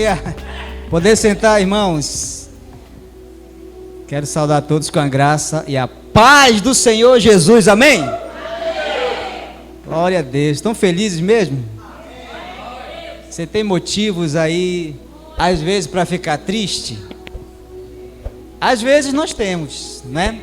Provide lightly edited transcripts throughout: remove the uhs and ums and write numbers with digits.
Aleluia. Poder sentar, irmãos. Quero saudar todos com a graça e a paz do Senhor Jesus. Amém? Amém. Glória a Deus. Estão felizes mesmo? Amém. Você tem motivos aí, às vezes, para ficar triste? Às vezes nós temos, né?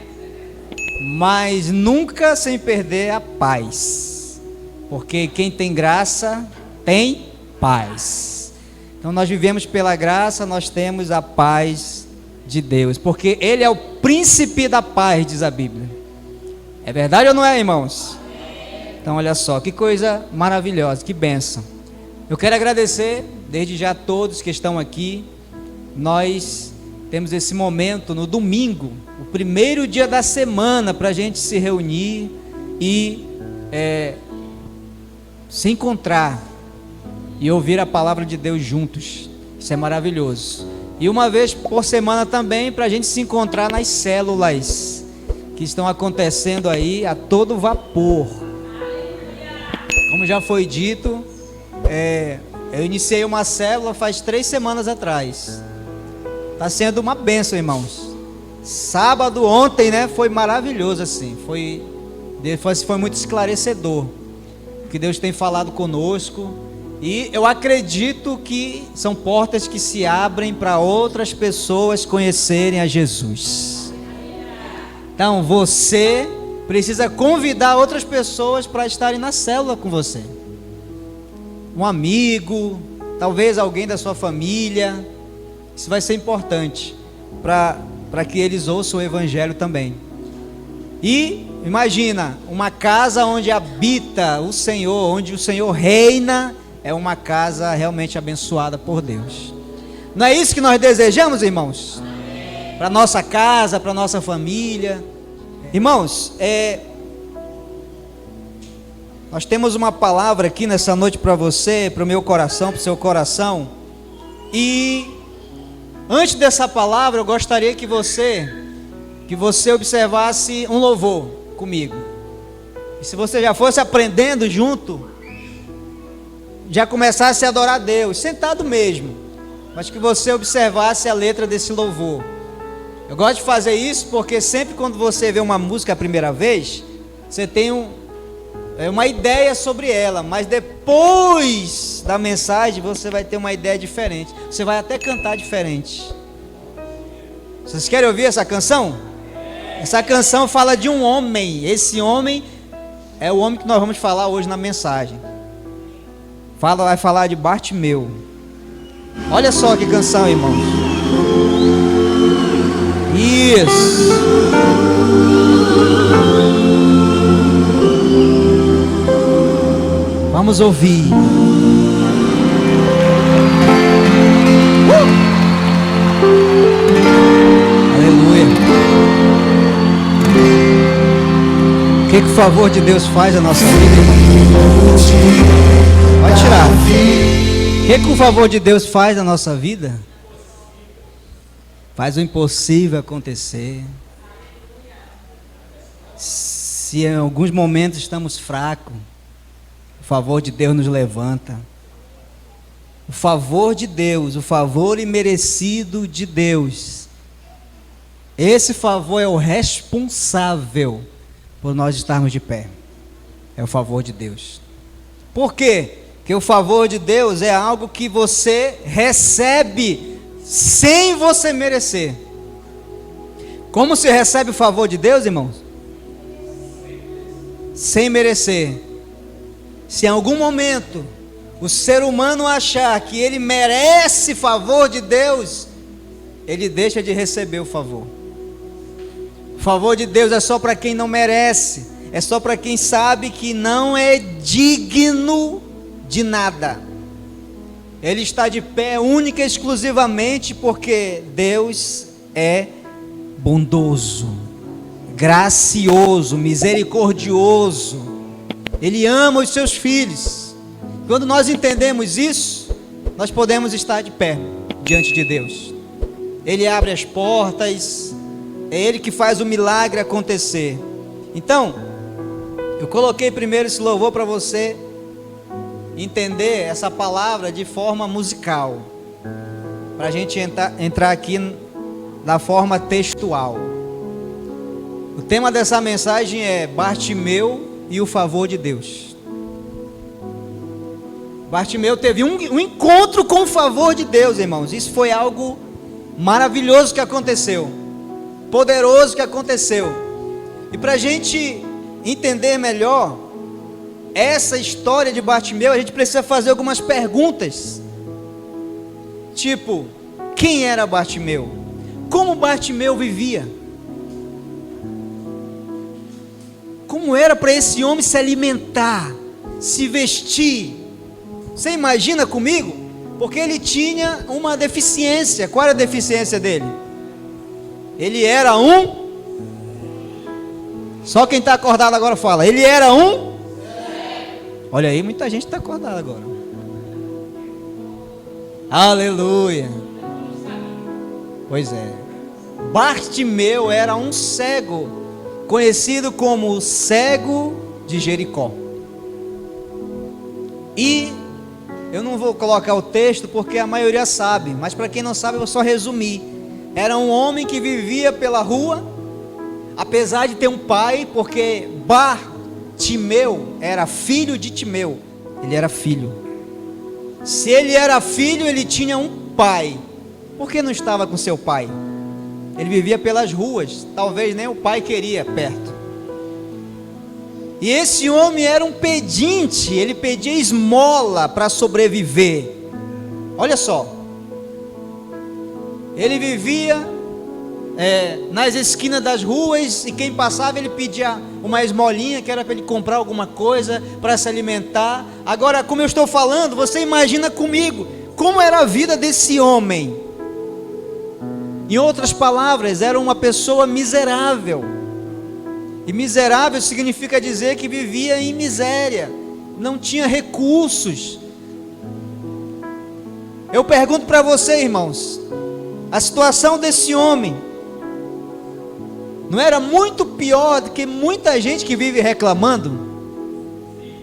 Mas nunca sem perder a paz. Porque quem tem graça tem paz. Então nós vivemos pela graça, nós temos a paz de Deus, porque Ele é o príncipe da paz, diz a Bíblia. É verdade ou não é, irmãos? Então olha só, que coisa maravilhosa, que bênção. Eu quero agradecer desde já a todos que estão aqui. Nós temos esse momento no domingo, o primeiro dia da semana, para a gente se reunir e se encontrar e ouvir a palavra de Deus juntos. Isso é maravilhoso. E uma vez por semana também, para a gente se encontrar nas células que estão acontecendo aí a todo vapor. Como já foi dito, eu iniciei uma célula faz 3 semanas atrás. Está sendo uma bênção, irmãos. Sábado, ontem, né, foi maravilhoso assim. Foi muito esclarecedor o que Deus tem falado conosco. E eu acredito que são portas que se abrem para outras pessoas conhecerem a Jesus. Então você precisa convidar outras pessoas para estarem na célula com você. Um amigo, talvez alguém da sua família. Isso vai ser importante para que eles ouçam o Evangelho também. E imagina, uma casa onde habita o Senhor, onde o Senhor reina, é uma casa realmente abençoada por Deus. Não é isso que nós desejamos, irmãos? Para nossa casa, para nossa família. Irmãos, nós temos uma palavra aqui nessa noite para você, para o meu coração, para o seu coração. E antes dessa palavra, eu gostaria que você observasse um louvor comigo. E se você já fosse aprendendo junto, já começasse a adorar a Deus, sentado mesmo, mas que você observasse a letra desse louvor. Eu gosto de fazer isso porque sempre quando você vê uma música a primeira vez, você tem uma ideia sobre ela, mas depois da mensagem você vai ter uma ideia diferente, você vai até cantar diferente. Vocês querem ouvir essa canção? Essa canção fala de um homem. Esse homem é o homem que nós vamos falar hoje na mensagem. Vai falar de Bartimeu. Olha só que canção, irmãos. Isso. Vamos ouvir. Aleluia. O que o favor de Deus faz na nossa vida, irmão? Pode tirar. O que o favor de Deus faz na nossa vida? Faz o impossível acontecer. Se em alguns momentos estamos fracos, o favor de Deus nos levanta. O favor de Deus, o favor imerecido de Deus. Esse favor é o responsável por nós estarmos de pé. É o favor de Deus. Por quê? Porque o favor de Deus é algo que você recebe sem você merecer. Como se recebe o favor de Deus, irmãos? Sem merecer. Se em algum momento o ser humano achar que ele merece favor de Deus, ele deixa de receber o favor. O favor de Deus é só para quem não merece, é só para quem sabe que não é digno de nada. Ele está de pé única e exclusivamente porque Deus é bondoso, gracioso, misericordioso. Ele ama os seus filhos. Quando nós entendemos isso, nós podemos estar de pé diante de Deus. Ele abre as portas, é Ele que faz o milagre acontecer. Então, eu coloquei primeiro esse louvor para você entender essa palavra de forma musical. para a gente entrar aqui na forma textual. O tema dessa mensagem é Bartimeu e o favor de Deus. Bartimeu teve um encontro com o favor de Deus, irmãos. Isso foi algo maravilhoso que aconteceu, poderoso que aconteceu. E para a gente entender melhor essa história de Bartimeu, a gente precisa fazer algumas perguntas. Tipo, quem era Bartimeu? Como Bartimeu vivia? Como era para esse homem se alimentar, se vestir? Você imagina comigo? Porque ele tinha uma deficiência. Qual era a deficiência dele? Ele era um... Só quem está acordado agora fala. Ele era um... Olha aí, muita gente está acordada agora. Aleluia. Pois é. Bartimeu era um cego, conhecido como o cego de Jericó. E eu não vou colocar o texto porque a maioria sabe, mas para quem não sabe eu vou só resumir. Era um homem que vivia pela rua, apesar de ter um pai, porque Bartimeu era filho de Timeu. Ele era filho. Se ele era filho, ele tinha um pai. Por que não estava com seu pai? Ele vivia pelas ruas, talvez nem o pai queria perto. E esse homem era um pedinte, ele pedia esmola para sobreviver. Olha só, ele vivia nas esquinas das ruas, e quem passava ele pedia uma esmolinha, que era para ele comprar alguma coisa, para se alimentar. Agora, como eu estou falando, você imagina comigo, como era a vida desse homem. Em outras palavras, era uma pessoa miserável. E miserável significa dizer que vivia em miséria, não tinha recursos. Eu pergunto para você, irmãos, a situação desse homem não era muito pior do que muita gente que vive reclamando?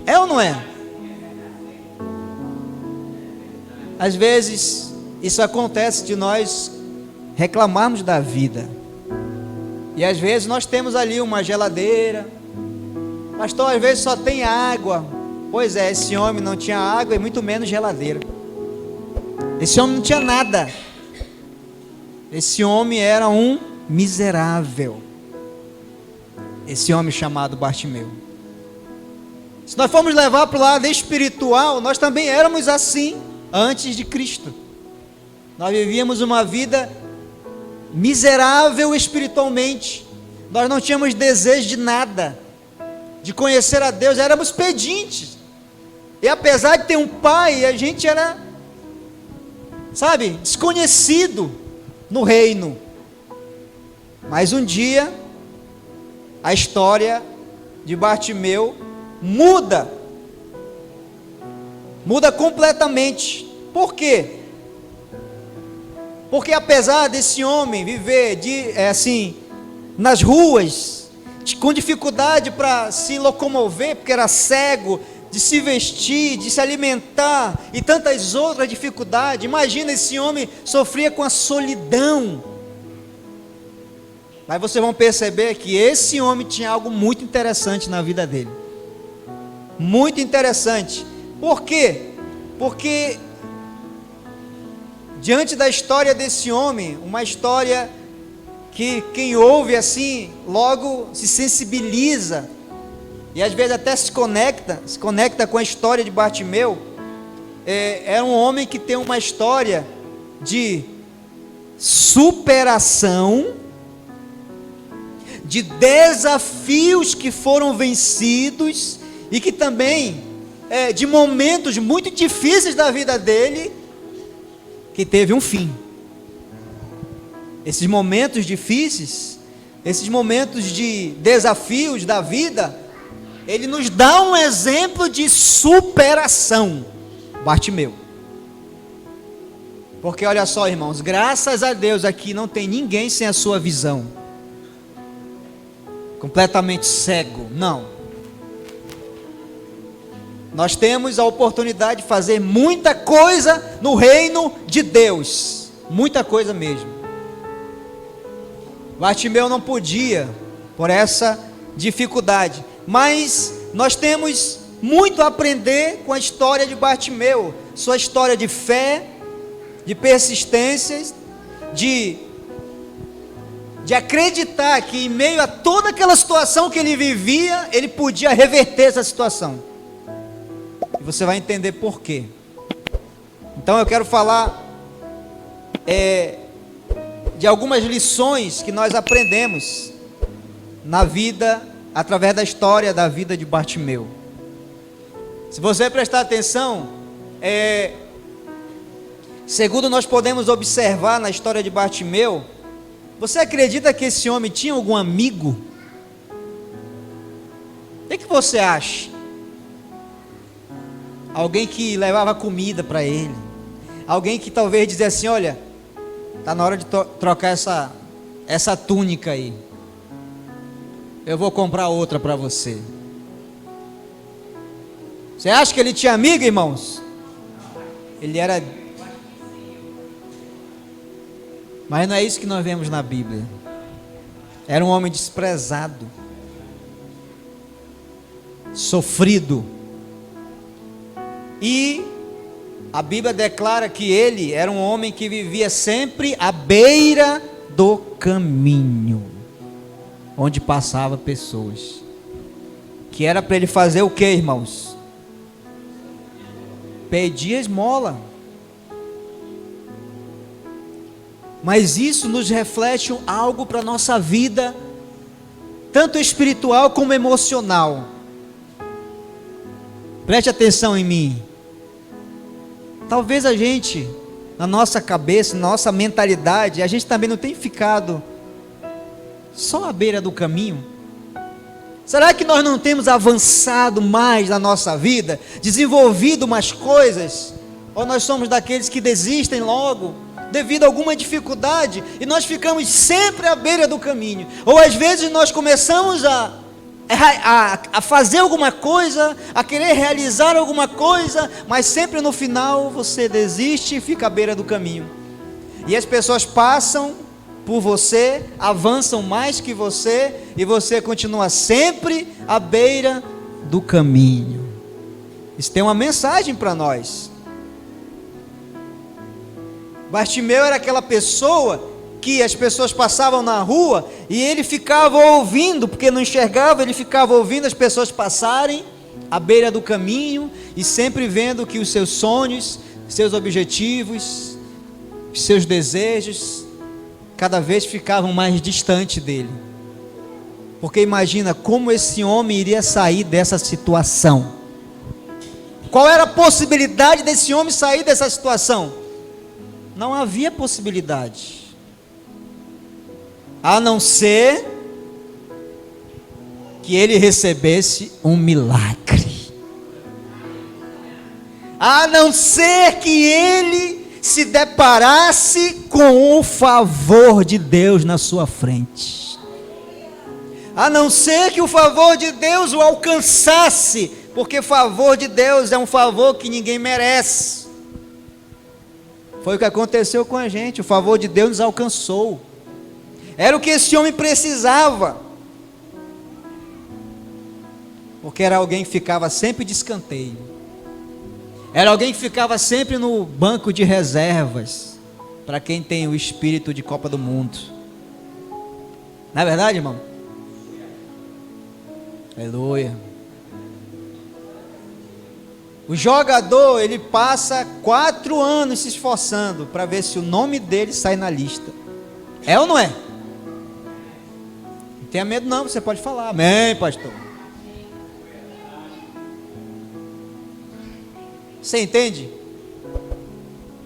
É ou não é? Às vezes isso acontece de nós reclamarmos da vida. E às vezes nós temos ali uma geladeira. Pastor, às vezes só tem água. Pois é, esse homem não tinha água e muito menos geladeira. Esse homem não tinha nada. Esse homem era um miserável. Esse homem chamado Bartimeu. Se nós formos levar para o lado espiritual, nós também éramos assim antes de Cristo. Nós vivíamos uma vida miserável espiritualmente. Nós não tínhamos desejo de nada, de conhecer a Deus, éramos pedintes. E apesar de ter um pai, a gente era, desconhecido no reino. Mas um dia a história de Bartimeu muda completamente. Por quê? Porque apesar desse homem viver nas ruas, com dificuldade para se locomover, porque era cego, de se vestir, de se alimentar e tantas outras dificuldades, imagina, esse homem sofria com a solidão. Mas vocês vão perceber que esse homem tinha algo muito interessante na vida dele. Muito interessante. Por quê? Porque diante da história desse homem, uma história que quem ouve assim, logo se sensibiliza, e às vezes até se conecta com a história de Bartimeu. É um homem que tem uma história de superação, de desafios que foram vencidos, e que também, de momentos muito difíceis da vida dele, que teve um fim. Esses momentos difíceis, esses momentos de desafios da vida, ele nos dá um exemplo de superação, Bartimeu. Porque olha só, irmãos, graças a Deus aqui não tem ninguém sem a sua visão, completamente cego, não. Nós temos a oportunidade de fazer muita coisa no reino de Deus, muita coisa mesmo. Bartimeu não podia, por essa dificuldade, mas nós temos muito a aprender com a história de Bartimeu, sua história de fé, de persistências, de acreditar que em meio a toda aquela situação que ele vivia, ele podia reverter essa situação. E você vai entender por quê. Então eu quero falar de algumas lições que nós aprendemos na vida, através da história da vida de Bartimeu. Se você prestar atenção, segundo nós podemos observar na história de Bartimeu, você acredita que esse homem tinha algum amigo? O que você acha? Alguém que levava comida para ele, alguém que talvez dizia assim: olha, está na hora de trocar essa túnica aí, eu vou comprar outra para você. Você acha que ele tinha amigo, irmãos? Ele era... Mas não é isso que nós vemos na Bíblia. Era um homem desprezado, sofrido, e a Bíblia declara que ele era um homem que vivia sempre à beira do caminho, onde passava pessoas, que era para ele fazer o que, irmãos? Pedir esmola. Mas isso nos reflete algo para a nossa vida, tanto espiritual como emocional. Preste atenção em mim. Talvez a gente, na nossa cabeça, na nossa mentalidade, a gente também não tem ficado só à beira do caminho. Será que nós não temos avançado mais na nossa vida, desenvolvido mais coisas? Ou nós somos daqueles que desistem logo, devido a alguma dificuldade, e nós ficamos sempre à beira do caminho? Ou às vezes nós começamos a fazer alguma coisa, a querer realizar alguma coisa, mas sempre no final você desiste e fica à beira do caminho, e as pessoas passam por você, avançam mais que você, e você continua sempre à beira do caminho. Isso tem uma mensagem para nós. Bartimeu era aquela pessoa que as pessoas passavam na rua e ele ficava ouvindo, porque não enxergava, ele ficava ouvindo as pessoas passarem à beira do caminho e sempre vendo que os seus sonhos, seus objetivos, seus desejos cada vez ficavam mais distante dele. Porque imagina como esse homem iria sair dessa situação. Qual era a possibilidade desse homem sair dessa situação? Não havia possibilidade, a não ser que ele recebesse um milagre, a não ser que ele se deparasse com o favor de Deus na sua frente, a não ser que o favor de Deus o alcançasse, porque favor de Deus é um favor que ninguém merece. Foi o que aconteceu com a gente, o favor de Deus nos alcançou. Era o que esse homem precisava, porque era alguém que ficava sempre de escanteio, era alguém que ficava sempre no banco de reservas, para quem tem o espírito de Copa do Mundo. Não é verdade, irmão? Aleluia. O jogador, ele passa 4 anos se esforçando para ver se o nome dele sai na lista. É ou não é? Não tenha medo não, você pode falar. Amém, pastor. Você entende?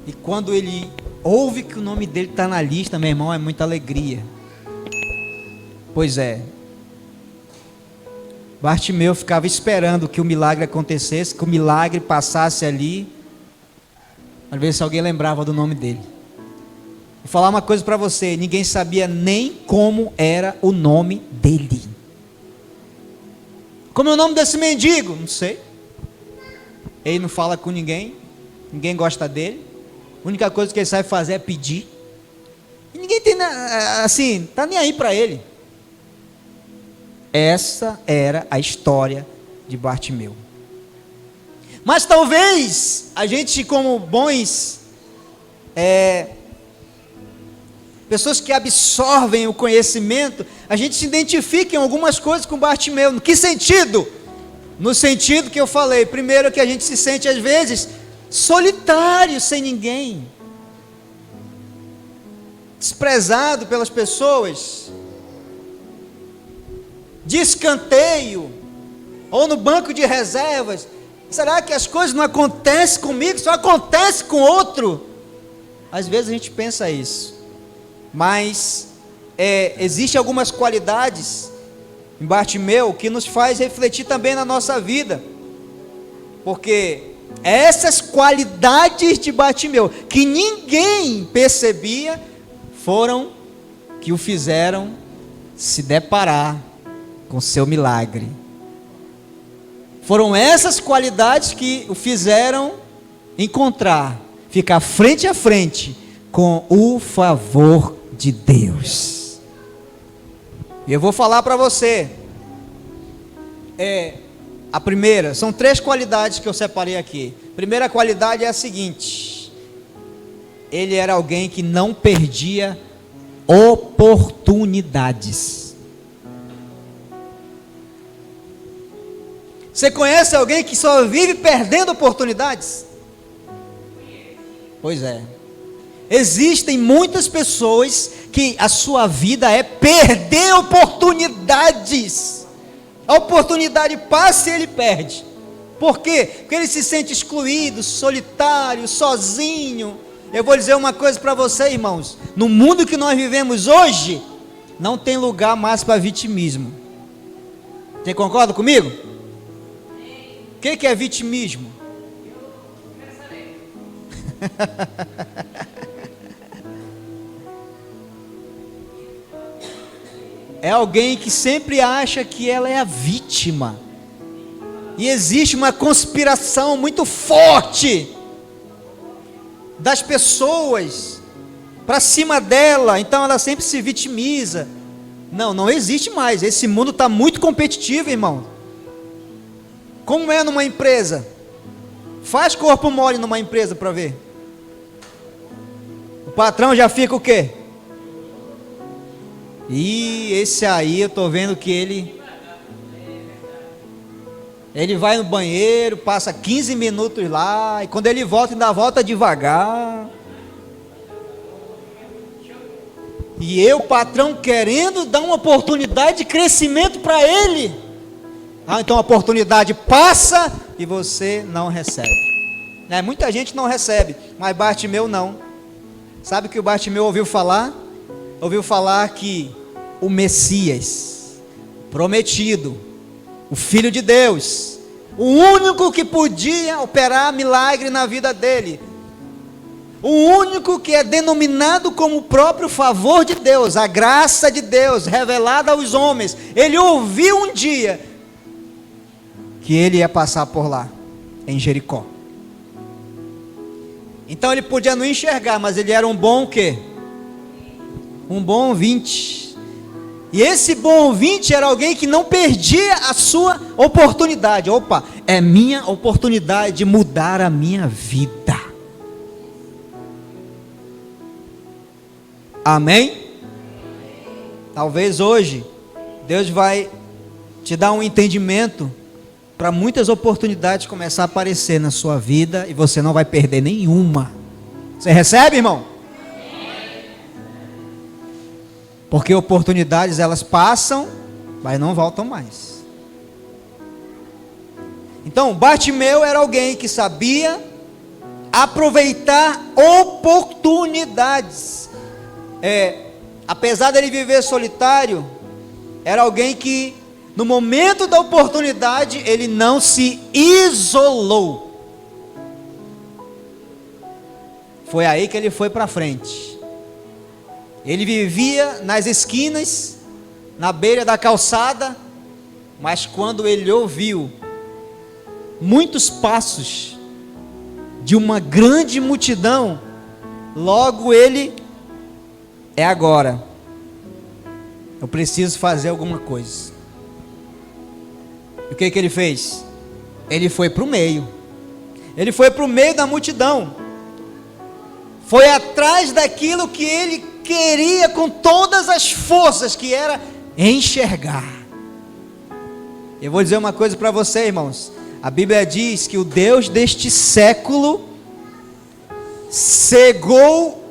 E quando ele ouve que o nome dele está na lista, meu irmão, é muita alegria. Pois é. Bartimeu ficava esperando que o milagre acontecesse, que o milagre passasse ali, para ver se alguém lembrava do nome dele. Vou falar uma coisa para você: ninguém sabia nem como era o nome dele. Como é o nome desse mendigo? Não sei. Ele não fala com ninguém, ninguém gosta dele. A única coisa que ele sabe fazer é pedir. E ninguém tem, assim, tá nem aí para ele. Essa era a história de Bartimeu. Mas talvez a gente, como bons pessoas que absorvem o conhecimento, a gente se identifica em algumas coisas com Bartimeu. No que sentido? No sentido que eu falei. Primeiro, que a gente se sente às vezes solitário, sem ninguém, desprezado pelas pessoas, de escanteio, ou no banco de reservas. Será que as coisas não acontecem comigo, só acontecem com outro? Às vezes a gente pensa isso, mas existem algumas qualidades em Bartimeu que nos faz refletir também na nossa vida, porque essas qualidades de Bartimeu, que ninguém percebia, foram que o fizeram se deparar com seu milagre. Foram essas qualidades que o fizeram ficar frente a frente com o favor de Deus. E eu vou falar para você, a primeira, são 3 qualidades que eu separei aqui. A primeira qualidade é a seguinte: ele era alguém que não perdia oportunidades. Você conhece alguém que só vive perdendo oportunidades? Pois é. Existem muitas pessoas que a sua vida é perder oportunidades. A oportunidade passa e ele perde. Por quê? Porque ele se sente excluído, solitário, sozinho. Eu vou dizer uma coisa para você, irmãos. No mundo que nós vivemos hoje, não tem lugar mais para vitimismo. Você concorda comigo? O que é vitimismo? É alguém que sempre acha que ela é a vítima. E existe uma conspiração muito forte das pessoas para cima dela, então ela sempre se vitimiza. Não existe mais. Esse mundo está muito competitivo, irmão. Como é numa empresa? Faz corpo mole numa empresa para ver. O patrão já fica o quê? E esse aí eu estou vendo que ele vai no banheiro, passa 15 minutos lá, e quando ele volta, ainda volta devagar. E eu, patrão, querendo dar uma oportunidade de crescimento para ele. Então a oportunidade passa e você não recebe. Muita gente não recebe, mas Bartimeu não. Sabe o que o Bartimeu ouviu falar? Ouviu falar que o Messias prometido, o Filho de Deus, o único que podia operar milagre na vida dele, o único que é denominado como o próprio favor de Deus, a graça de Deus revelada aos homens, ele ouviu um dia que ele ia passar por lá, em Jericó. Então ele podia não enxergar, mas ele era um bom o quê? Um bom ouvinte. E esse bom ouvinte era alguém que não perdia a sua oportunidade. Opa, é minha oportunidade de mudar a minha vida. Amém? Talvez hoje Deus vai te dar um entendimento para muitas oportunidades começar a aparecer na sua vida e você não vai perder nenhuma. Você recebe, irmão? Porque oportunidades elas passam, mas não voltam mais. Então, Bartimeu era alguém que sabia aproveitar oportunidades. Apesar dele viver solitário, era alguém que no momento da oportunidade, ele não se isolou. Foi aí que ele foi para frente. Ele vivia nas esquinas, na beira da calçada, mas quando ele ouviu muitos passos de uma grande multidão, logo ele é agora. Eu preciso fazer alguma coisa. E o que ele fez? Ele foi para o meio. Ele foi para o meio da multidão. Foi atrás daquilo que ele queria com todas as forças, que era enxergar. Eu vou dizer uma coisa para você, irmãos. A Bíblia diz que o Deus deste século cegou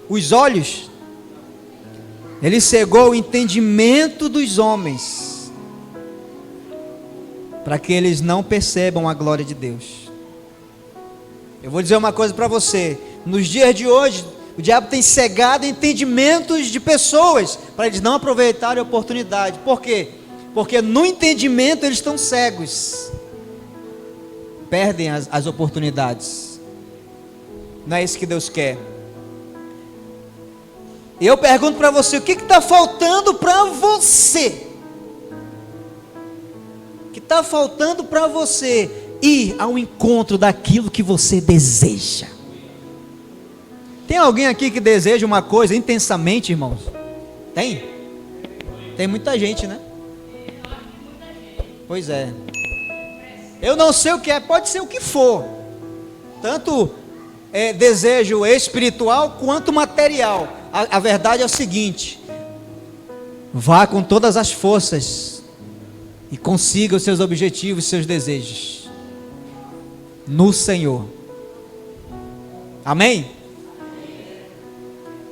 os olhos. Ele cegou o entendimento dos homens, para que eles não percebam a glória de Deus. Eu vou dizer uma coisa para você. Nos dias de hoje, o diabo tem cegado entendimentos de pessoas, para eles não aproveitarem a oportunidade. Por quê? Porque no entendimento eles estão cegos, perdem as oportunidades. Não é isso que Deus quer. Eu pergunto para você, o que está faltando para você? O que está faltando para você ir ao encontro daquilo que você deseja? Tem alguém aqui que deseja uma coisa intensamente, irmãos? Tem? Tem muita gente, né? Pois é. Eu não sei o que é, pode ser o que for. Tanto desejo espiritual quanto material. A verdade é o seguinte: vá com todas as forças e consiga os seus objetivos, os seus desejos no Senhor. Amém?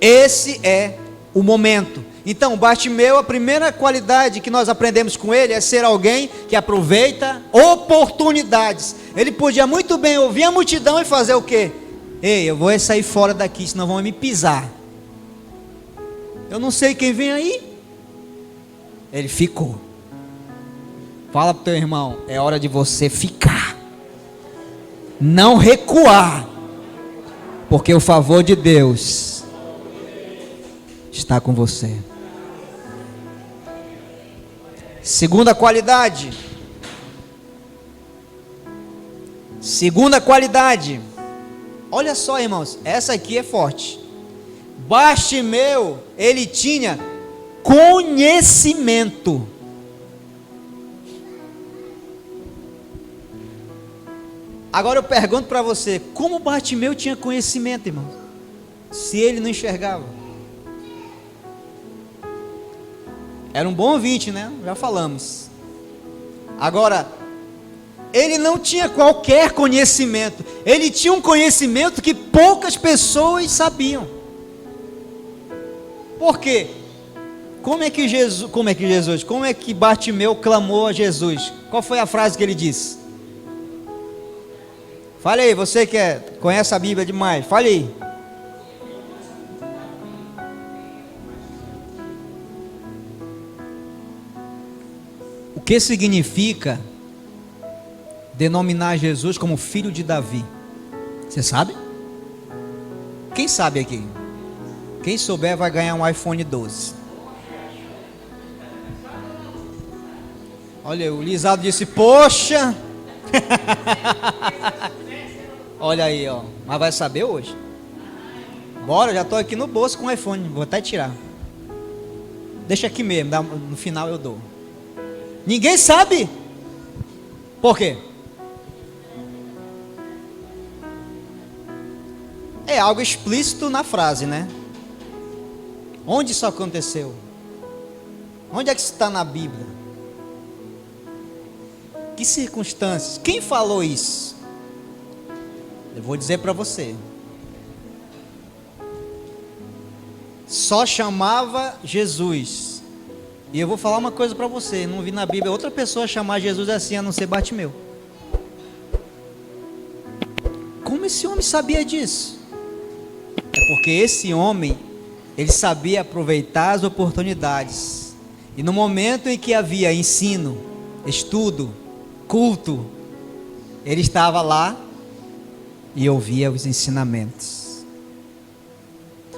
Esse é o momento. Então, Bartimeu, a primeira qualidade que nós aprendemos com ele é ser alguém que aproveita oportunidades. Ele podia muito bem ouvir a multidão e fazer o quê? Ei, eu vou sair fora daqui, senão vão me pisar. Eu não sei quem vem aí. Ele ficou. Fala para o teu irmão, é hora de você ficar, não recuar, porque o favor de Deus está com você. Segunda qualidade. Olha só, irmãos, essa aqui é forte. Bartimeu, ele tinha conhecimento. Agora eu pergunto para você, como Bartimeu tinha conhecimento, irmão? Se ele não enxergava. Era um bom ouvinte, né? Já falamos. Agora, ele não tinha qualquer conhecimento. Ele tinha um conhecimento que poucas pessoas sabiam. Por quê? Como é que Bartimeu clamou a Jesus? Qual foi a frase que ele disse? Fale aí, você que conhece a Bíblia demais, fale aí. O que significa denominar Jesus como filho de Davi? Você sabe? Quem sabe aqui? Quem souber vai ganhar um iPhone 12. Olha, o Lisado disse, poxa. Olha aí, ó. Mas vai saber hoje. Bora, já estou aqui no bolso com o iPhone. Vou até tirar. Deixa aqui mesmo, no final eu dou. Ninguém sabe. Por quê? É algo explícito na frase, né? Onde isso aconteceu? Onde é que isso está na Bíblia? Que circunstâncias? Quem falou isso? Eu vou dizer para você. Só chamava Jesus. E eu vou falar uma coisa para você. Não vi na Bíblia outra pessoa chamar Jesus assim, a não ser Bartimeu. Como esse homem sabia disso? É porque esse homem, ele sabia aproveitar as oportunidades. E no momento em que havia ensino, estudo, culto, ele estava lá e ouvia os ensinamentos.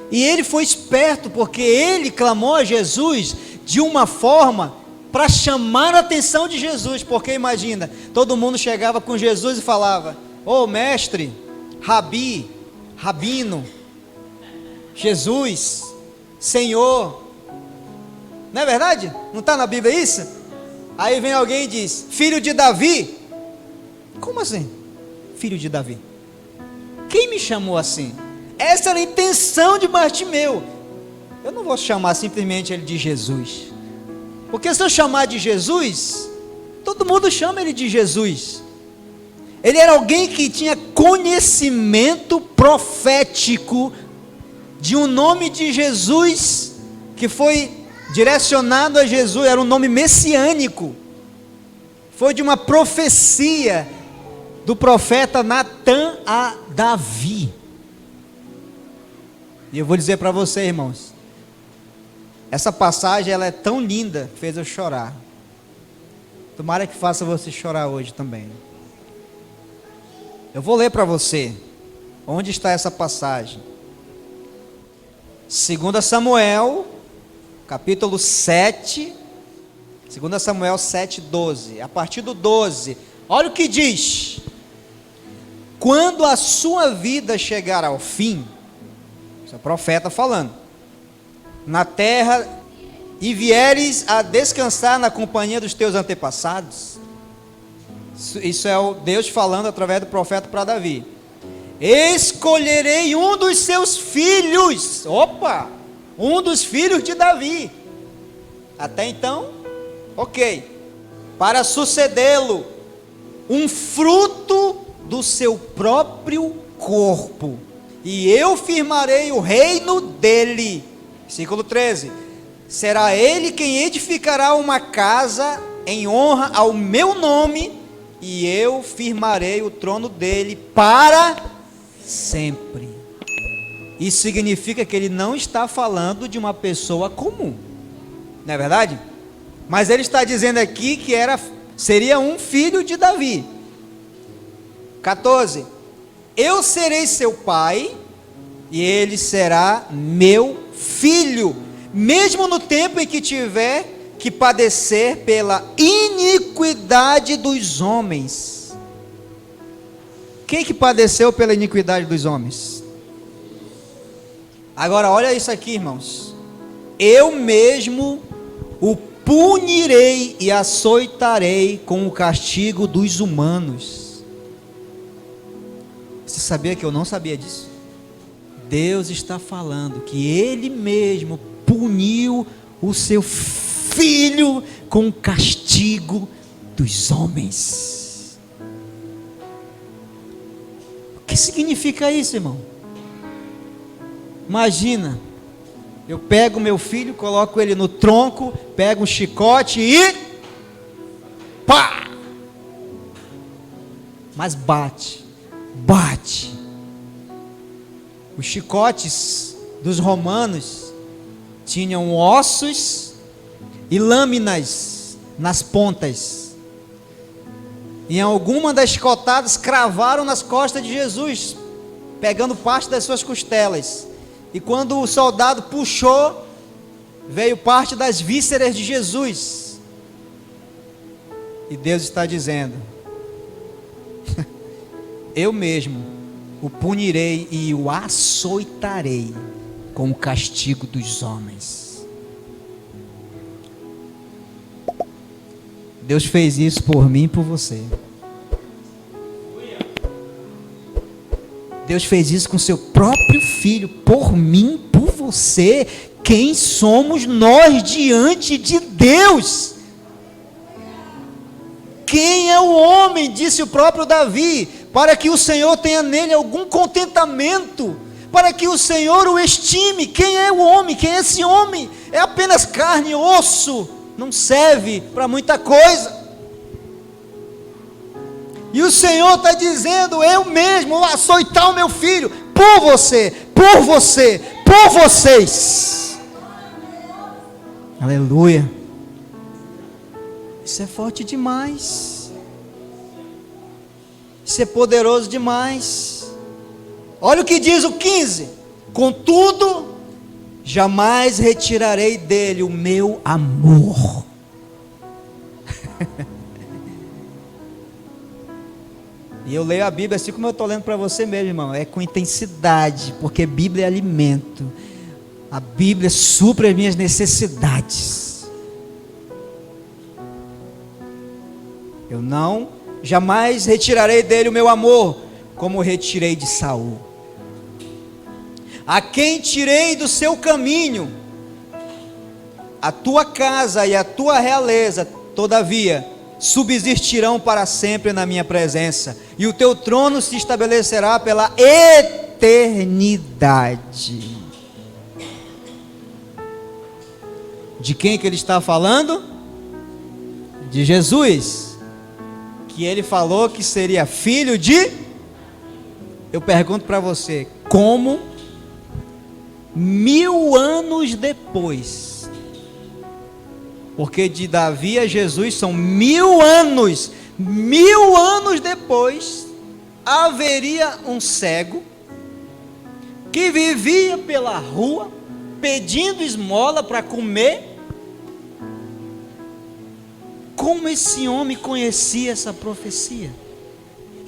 E ele foi esperto, porque ele clamou a Jesus de uma forma para chamar a atenção de Jesus. Porque imagina, todo mundo chegava com Jesus e falava: ô mestre, rabi, rabino, Jesus, Senhor. Não é verdade? Não está na Bíblia isso? Aí vem alguém e diz: filho de Davi. Como assim? Filho de Davi? Quem me chamou assim? Essa era a intenção de Bartimeu. Eu não vou chamar simplesmente ele de Jesus, porque se eu chamar de Jesus, todo mundo chama ele de Jesus. Ele era alguém que tinha conhecimento profético de um nome de Jesus, que foi direcionado a Jesus, era um nome messiânico, foi de uma profecia do profeta Natan a Davi. E eu vou dizer para você, irmãos, essa passagem ela é tão linda que fez eu chorar. Tomara que faça você chorar hoje também. Eu vou ler para você onde está essa passagem. 2 Samuel, capítulo 7, 2 Samuel 7:12. A partir do 12, olha o que diz: quando a sua vida chegar ao fim, esse é o profeta falando, na terra, e vieres a descansar na companhia dos teus antepassados. Isso é o Deus falando através do profeta para Davi. Escolherei um dos seus filhos. Opa! Um dos filhos de Davi. Até então, ok. Para sucedê-lo, um fruto do seu próprio corpo, e eu firmarei o reino dele. Versículo 13. Será ele quem edificará uma casa em honra ao meu nome, e eu firmarei o trono dele para sempre. Isso significa que ele não está falando de uma pessoa comum, não é verdade? Mas ele está dizendo aqui que seria um filho de Davi. 14. Eu serei seu pai, e ele será meu filho, mesmo no tempo em que tiver que padecer pela iniquidade dos homens. Quem que padeceu pela iniquidade dos homens? Agora olha isso aqui, irmãos. Eu mesmo o punirei e açoitarei com o castigo dos humanos. Você sabia que eu não sabia disso? Deus está falando que Ele mesmo puniu o seu filho com o castigo dos homens. O que significa isso, irmão? Imagina, eu pego meu filho, coloco ele no tronco, pego um chicote e pá! Mas bate. Os chicotes dos romanos tinham ossos e lâminas nas pontas. E alguma das chicotadas cravaram nas costas de Jesus, pegando parte das suas costelas. E quando o soldado puxou, veio parte das vísceras de Jesus. E Deus está dizendo: eu mesmo o punirei e o açoitarei com o castigo dos homens. Deus fez isso por mim e por você. Deus fez isso com seu próprio filho, por mim, por você. Quem somos nós diante de Deus? Quem é o homem, disse o próprio Davi, para que o Senhor tenha nele algum contentamento, para que o Senhor o estime? Quem é o homem? Quem é esse homem? É apenas carne e osso, não serve para muita coisa. E o Senhor está dizendo: eu mesmo vou açoitar o meu filho, por você, por vocês. Aleluia. Isso é forte demais. Isso é poderoso demais. Olha o que diz o 15: contudo, jamais retirarei dele o meu amor. E eu leio a Bíblia assim como eu estou lendo para você mesmo, irmão. É com intensidade, porque Bíblia é alimento. A Bíblia supre as minhas necessidades. Eu não jamais retirarei dele o meu amor, como retirei de Saul. A quem tirei do seu caminho, a tua casa e a tua realeza, todavia, subsistirão para sempre na minha presença, e o teu trono se estabelecerá pela eternidade. De quem que ele está falando? De Jesus, que ele falou que seria filho de... Eu pergunto para você, como 1000 anos depois, porque de Davi a Jesus são 1000 anos, 1000 anos depois, haveria um cego, que vivia pela rua, pedindo esmola para comer. Como esse homem conhecia essa profecia?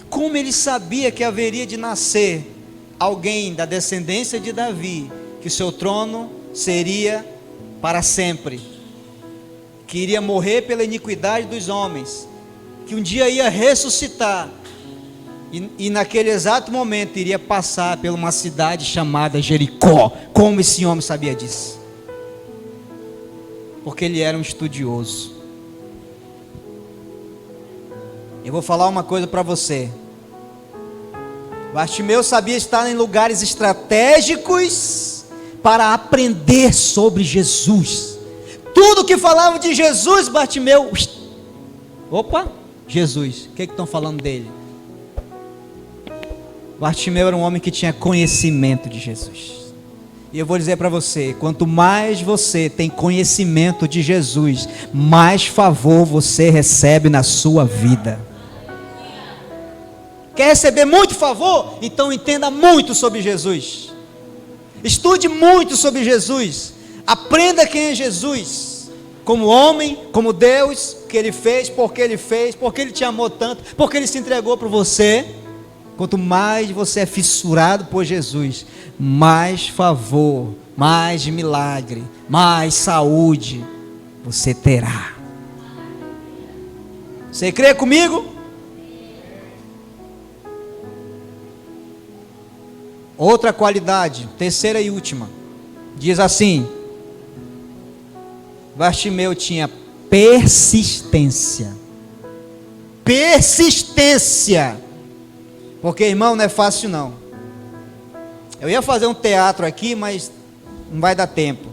Como ele sabia que haveria de nascer alguém da descendência de Davi, que o seu trono seria para sempre, que iria morrer pela iniquidade dos homens, que um dia ia ressuscitar, e naquele exato momento iria passar por uma cidade chamada Jericó? Como esse homem sabia disso? Porque ele era um estudioso. Eu vou falar uma coisa para você. Bartimeu sabia estar em lugares estratégicos para aprender sobre Jesus. Tudo que falava de Jesus, Bartimeu, opa, Jesus, o que estão falando dele? Bartimeu era um homem que tinha conhecimento de Jesus. E eu vou dizer para você, quanto mais você tem conhecimento de Jesus, mais favor você recebe na sua vida. Quer receber muito favor? Então entenda muito sobre Jesus. Estude muito sobre Jesus. Aprenda quem é Jesus. Como homem, como Deus, o que Ele fez, porque Ele te amou tanto, porque Ele se entregou por você. Quanto mais você é fissurado por Jesus, mais favor, mais milagre, mais saúde você terá. Você crê comigo? Outra qualidade, terceira e última, diz assim: Bartimeu tinha persistência. Persistência. Porque, irmão, não é fácil não. Eu ia fazer um teatro aqui, mas não vai dar tempo.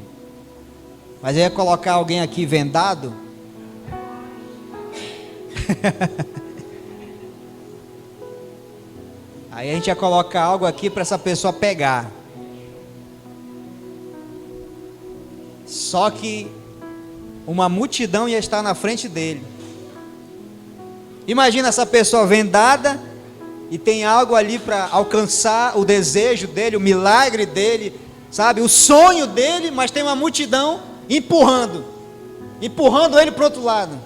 Mas eu ia colocar alguém aqui vendado. Aí a gente ia colocar algo aqui para essa pessoa pegar. Só que uma multidão ia estar na frente dele. Imagina essa pessoa vendada e tem algo ali para alcançar o desejo dele, o milagre dele, sabe, o sonho dele, mas tem uma multidão empurrando ele para o outro lado.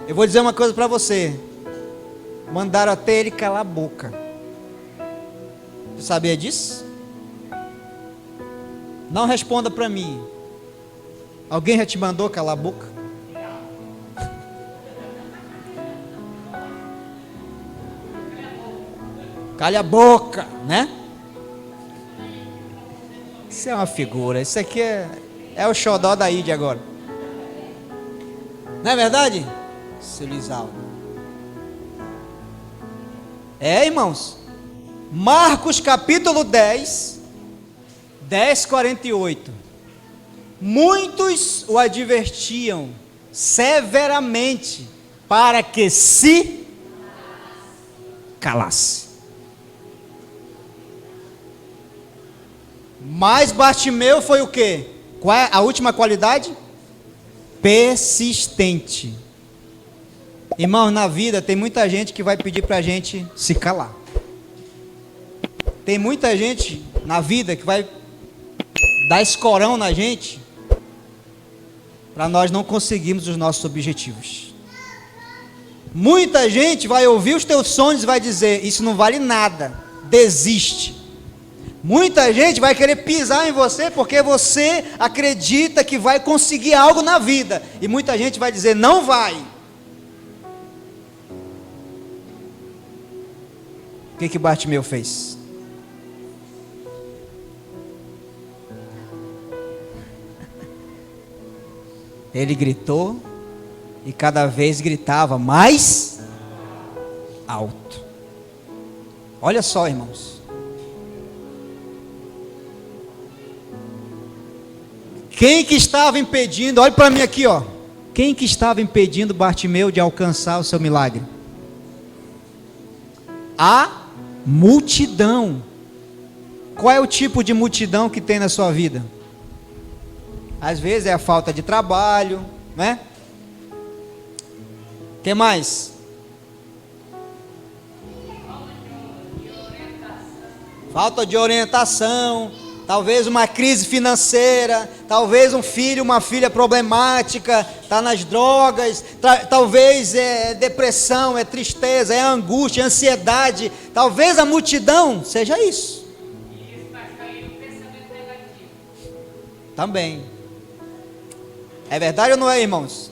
Eu vou dizer uma coisa para você. Mandaram até ele calar a boca. Você sabia disso? Não responda para mim. Alguém já te mandou calar a boca? Cale a boca, né? Isso é uma figura. Isso aqui é o xodó da Ide agora. Não é verdade? Seu Lisaldo. Irmãos, Marcos capítulo 10, 48. Muitos o advertiam severamente para que se calasse. Mas Bartimeu foi o quê? Qual é a última qualidade? Persistente. Irmão, na vida tem muita gente que vai pedir para a gente se calar. Tem muita gente na vida que vai dar escorão na gente para nós não conseguirmos os nossos objetivos. Muita gente vai ouvir os teus sonhos e vai dizer: isso não vale nada, desiste. Muita gente vai querer pisar em você porque você acredita que vai conseguir algo na vida. E muita gente vai dizer, não vai. O que Bartimeu fez? Ele gritou e cada vez gritava mais alto. Olha só, irmãos. Quem que estava impedindo? Olha para mim aqui, ó. Quem que estava impedindo Bartimeu de alcançar o seu milagre? A multidão. Qual é o tipo de multidão que tem na sua vida? Às vezes é a falta de trabalho, né? O que mais? Falta de orientação, talvez uma crise financeira, talvez um filho, uma filha problemática, está nas drogas, talvez é depressão, é tristeza, é angústia, é ansiedade, talvez a multidão seja isso. E isso faz cair no pensamento negativo. Também. É verdade ou não é, irmãos?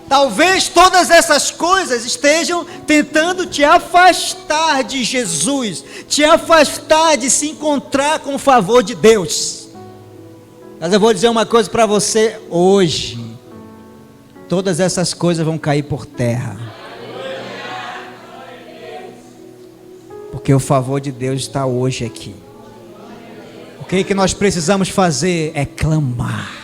Talvez todas essas coisas estejam tentando te afastar de Jesus, te afastar de se encontrar com o favor de Deus. Mas eu vou dizer uma coisa para você hoje: todas essas coisas vão cair por terra, porque o favor de Deus está hoje aqui. O que nós precisamos fazer é clamar.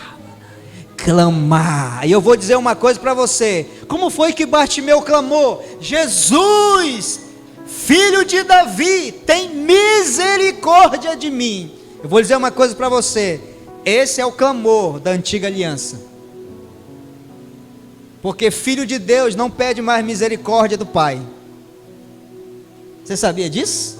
E eu vou dizer uma coisa para você: como foi que Bartimeu clamou? Jesus, filho de Davi, tem misericórdia de mim. Eu vou dizer uma coisa para você: esse é o clamor da antiga aliança, porque filho de Deus não pede mais misericórdia do Pai. Você sabia disso?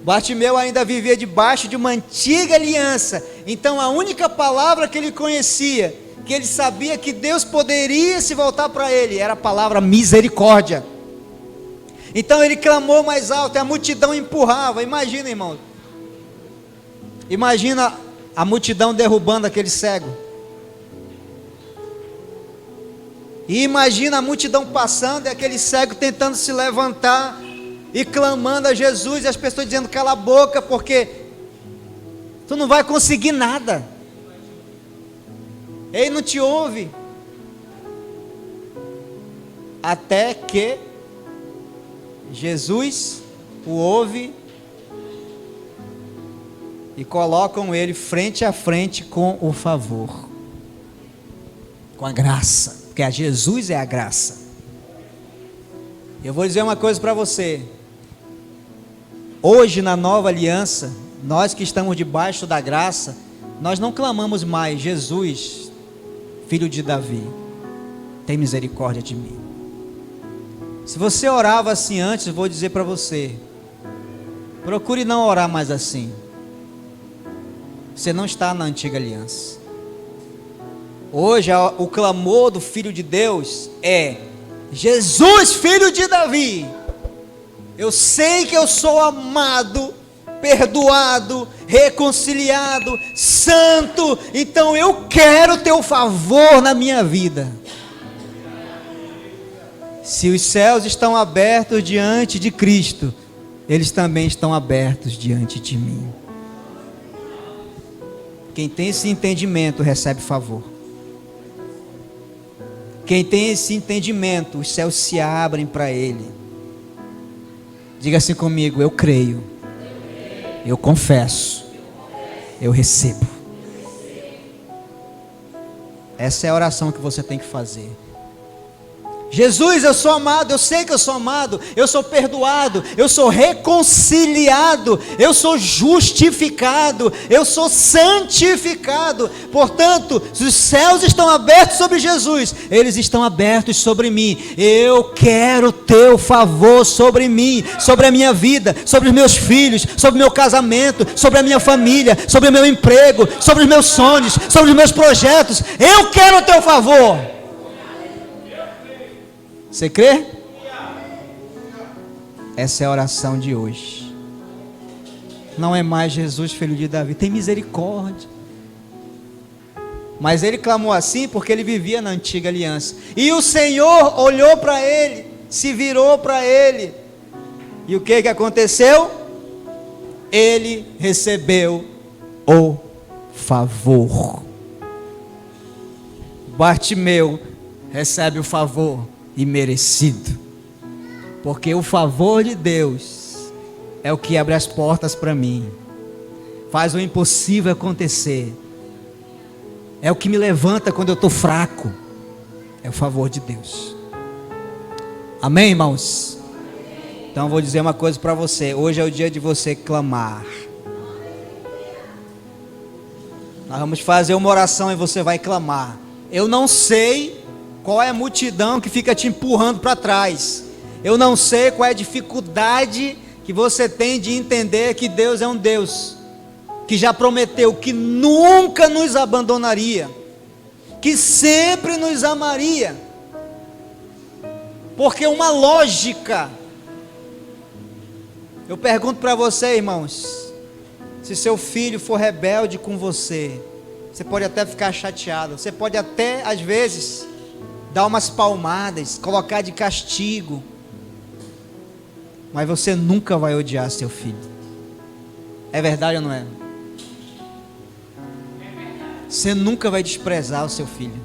Bartimeu ainda vivia debaixo de uma antiga aliança, então a única palavra que ele conhecia, que ele sabia que Deus poderia se voltar para ele, era a palavra misericórdia. Então ele clamou mais alto e a multidão empurrava. Imagina, irmão, imagina a multidão derrubando aquele cego, e imagina a multidão passando e aquele cego tentando se levantar e clamando a Jesus, e as pessoas dizendo: cala a boca, porque tu não vai conseguir nada, ele não te ouve. Até que Jesus o ouve e colocam ele frente a frente com o favor, com a graça, porque a Jesus é a graça. Eu vou dizer uma coisa para você: hoje na nova aliança, nós que estamos debaixo da graça, nós não clamamos mais: Jesus, filho de Davi, tem misericórdia de mim. Se você orava assim antes, eu vou dizer para você: procure não orar mais assim. Você não está na antiga aliança. Hoje o clamor do Filho de Deus é: Jesus, filho de Davi, eu sei que eu sou amado, perdoado, reconciliado, santo, então eu quero teu favor na minha vida. Se os céus estão abertos diante de Cristo, eles também estão abertos diante de mim. Quem tem esse entendimento recebe favor. Quem tem esse entendimento, os céus se abrem para ele. Diga assim comigo: eu creio, eu confesso, eu recebo. Essa é a oração que você tem que fazer. Jesus, eu sou amado, eu sei que eu sou amado, eu sou perdoado, eu sou reconciliado, eu sou justificado, eu sou santificado. Portanto, se os céus estão abertos sobre Jesus, eles estão abertos sobre mim. Eu quero teu favor sobre mim, sobre a minha vida, sobre os meus filhos, sobre o meu casamento, sobre a minha família, sobre o meu emprego, sobre os meus sonhos, sobre os meus projetos. Eu quero o teu favor. Você crê? Essa é a oração de hoje. não é mais Jesus, filho de Davi, tem misericórdia. Mas ele clamou assim porque ele vivia na antiga aliança. E o Senhor olhou para ele, se virou para ele. E o que aconteceu? Ele recebeu o favor. Bartimeu recebe o favor imerecido. Porque o favor de Deus é o que abre as portas para mim. Faz o impossível acontecer. É o que me levanta quando eu estou fraco. É o favor de Deus. Amém, irmãos? Então eu vou dizer uma coisa para você. Hoje é o dia de você clamar. Nós vamos fazer uma oração e você vai clamar. Eu não sei qual é a multidão que fica te empurrando para trás. Eu não sei qual é a dificuldade que você tem de entender que Deus é um Deus que já prometeu que nunca nos abandonaria, que sempre nos amaria. Porque uma lógica, eu pergunto para você, irmãos, se seu filho for rebelde com você, você pode até ficar chateado, você pode até, às vezes, dar umas palmadas, colocar de castigo, mas você nunca vai odiar seu filho. É verdade ou não é? Você nunca vai desprezar o seu filho.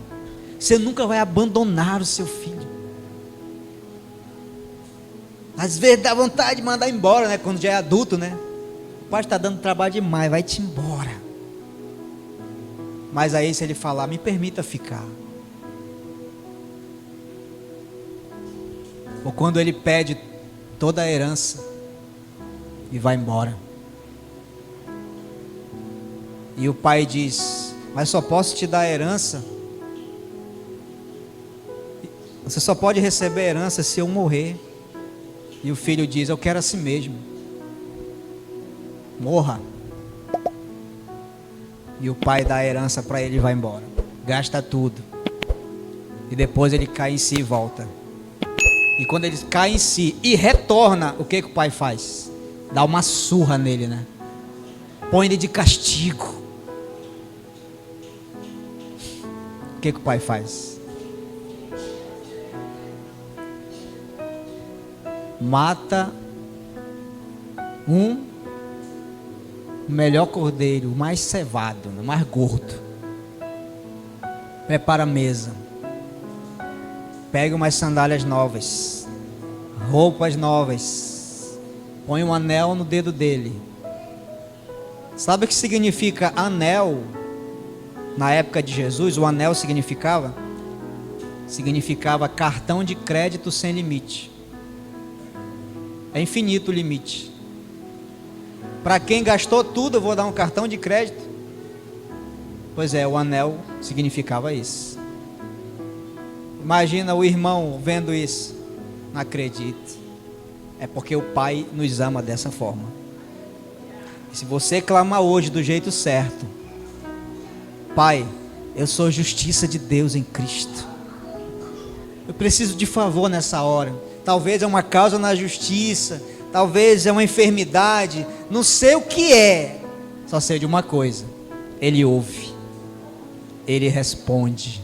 Você nunca vai abandonar o seu filho. Às vezes dá vontade de mandar embora, né? Quando já é adulto, né? O pai está dando trabalho demais, vai-te embora. Mas aí se ele falar, me permita ficar. Ou quando ele pede toda a herança e vai embora. E o pai diz, mas só posso te dar a herança. Você só pode receber a herança se eu morrer. E o filho diz, eu quero assim mesmo. Morra. E o pai dá a herança para ele e vai embora. Gasta tudo. E depois ele cai em si e volta. E quando ele cai em si e retorna, o que o pai faz? Dá uma surra nele, né? Põe ele de castigo. O que o pai faz? Mata o melhor cordeiro, o mais cevado, o mais gordo. Prepara a mesa. Pega umas sandálias novas, roupas novas. Põe um anel no dedo dele. Sabe o que significa anel? Na época de Jesus, o anel significava cartão de crédito sem limite. É infinito o limite. Para quem gastou tudo, eu vou dar um cartão de crédito. Pois é, o anel significava isso. Imagina o irmão vendo isso. Não acredito. É porque o Pai nos ama dessa forma. E se você clamar hoje do jeito certo, Pai, eu sou justiça de Deus em Cristo. Eu preciso de favor nessa hora. Talvez é uma causa na justiça, talvez é uma enfermidade, não sei o que é. Só sei de uma coisa: Ele ouve, Ele responde.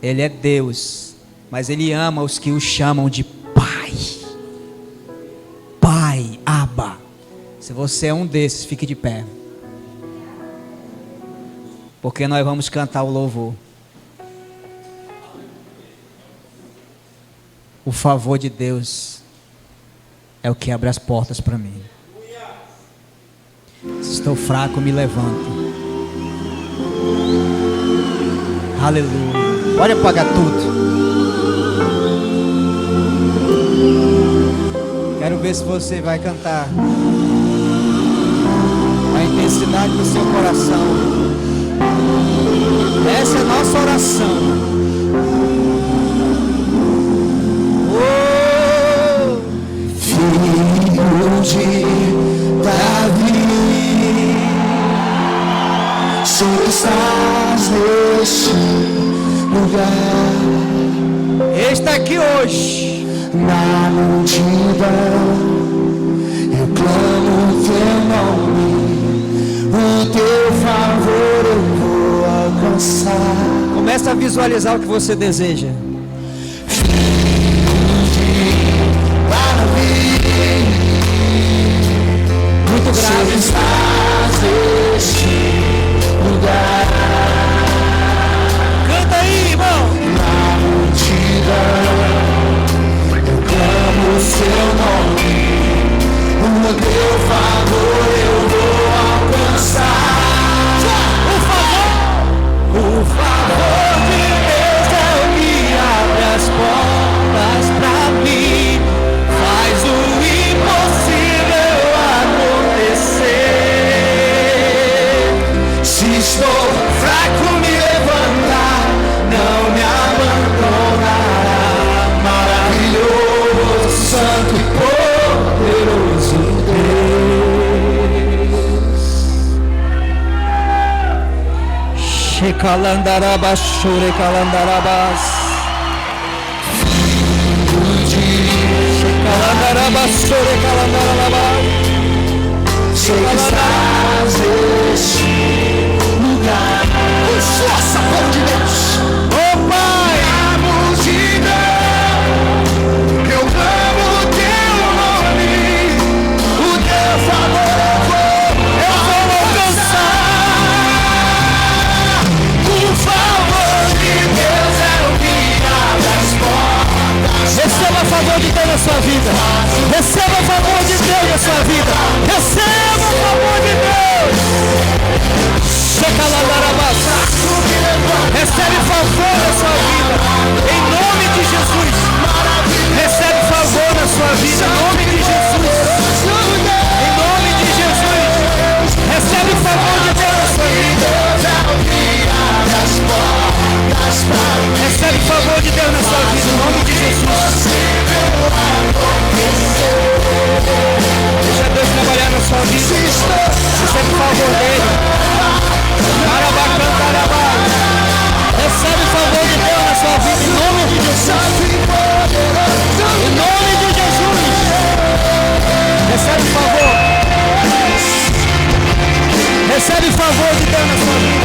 Ele é Deus, mas Ele ama os que o chamam de Pai. Pai, Abba. Se você é um desses, fique de pé, porque nós vamos cantar o louvor. O favor de Deus é o que abre as portas para mim. Se estou fraco, me levanto. Aleluia. Pode apagar tudo. Quero ver se você vai cantar a intensidade do seu coração. Essa é a nossa oração. Filho de Davi, Senhor, estás neste lugar. Está aqui hoje. Na multidão eu clamo teu nome, o teu favor eu vou alcançar. Começa a visualizar o que você deseja. Muito grave. Estás neste lugar, Canta aí, irmão. na multidão, eu clamo o seu nome, o teu favor eu vou alcançar. O favor de Deus é o que abre as portas pra mim, faz o impossível acontecer. Se estou fraco, me levantar, não me abandonará. Maravilhoso, santo e poderoso Deus. Shekalandarabas, Shurekalandarabas, Shekalandarabas, Shurekalandarabas. Sei que estás neste lugar. Força, povo de Deus. Oh Pai, Na multidão, eu clamo o teu nome, o teu favor eu vou alcançar. O favor de Deus é o que abre as portas. receba o favor de Deus na sua vida. Receba o favor de Deus na sua vida. Receba o favor de Deus. Shekalandarabas. Recebe favor na sua vida. Em nome de Jesus. Recebe favor na sua vida. Em nome de Jesus. Em nome de Jesus. Recebe favor de Deus na sua vida. Recebe favor de Deus na sua vida. Em nome de Jesus. Deixa Deus trabalhar na sua vida. Recebe favor dele. Marabacantarabá. Recebe favor de Deus na sua vida. Em nome de Jesus. Em nome de Jesus. Recebe favor. Recebe favor de Deus na sua vida.